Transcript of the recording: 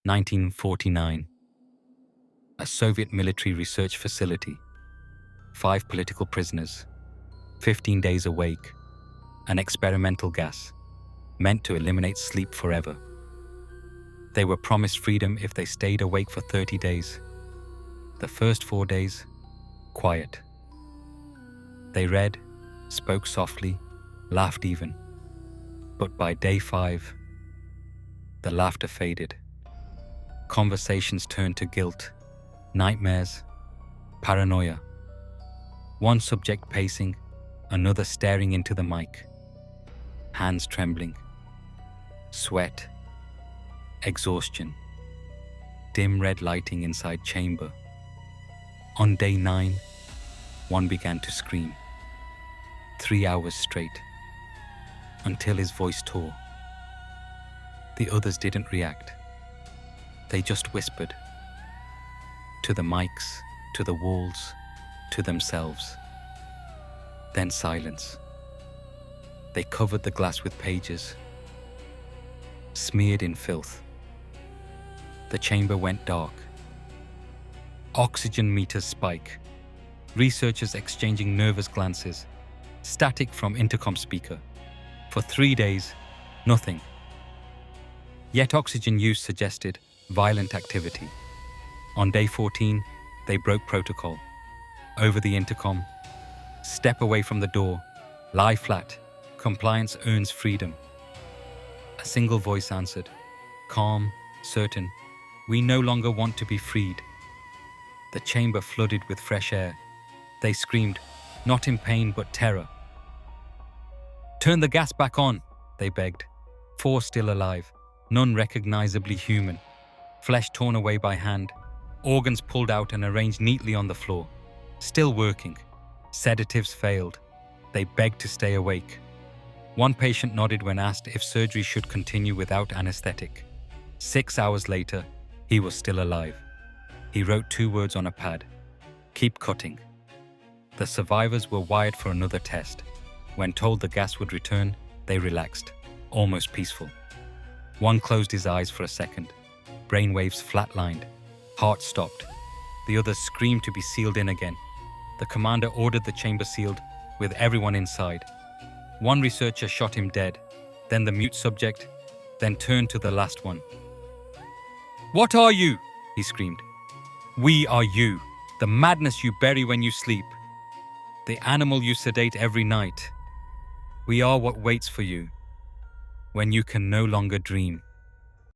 1949. A Soviet military research facility. 5 political prisoners. 15 days awake. An experimental gas meant to eliminate sleep forever. They were promised freedom if they stayed awake for 30 days. The first 4 days, quiet. They read, spoke softly, laughed even. But by day 5, the laughter faded. Conversations turned to guilt, nightmares, paranoia. One subject pacing, another staring into the mic. Hands trembling. Sweat. Exhaustion. Dim red lighting inside chamber. On day 9, one began to scream. 3 hours straight. Until his voice tore. The others didn't react. They just whispered. To the mics, to the walls, to themselves. Then silence. They covered the glass with pages, smeared in filth. The chamber went dark. Oxygen meters spike. Researchers exchanging nervous glances. Static from intercom speaker. For 3 days, nothing. Yet oxygen use suggested violent activity. On day 14, they broke protocol. Over the intercom, step away from the door, lie flat, compliance earns freedom. A single voice answered, calm, certain, we no longer want to be freed. The chamber flooded with fresh air. They screamed, not in pain but terror. Turn the gas back on, they begged. 4 still alive, none recognizably human. Flesh torn away by hand, organs pulled out and arranged neatly on the floor. Still working. Sedatives failed. They begged to stay awake. One patient nodded when asked if surgery should continue without anesthetic. 6 hours later, he was still alive. He wrote 2 words on a pad. Keep cutting. The survivors were wired for another test. When told the gas would return, they relaxed, almost peaceful. One closed his eyes for a second. Brainwaves flatlined. Heart stopped. The others screamed to be sealed in again. The commander ordered the chamber sealed, with everyone inside. One researcher shot him dead, then the mute subject, then turned to the last one. What are you? He screamed. We are you, the madness you bury when you sleep, the animal you sedate every night. We are what waits for you when you can no longer dream.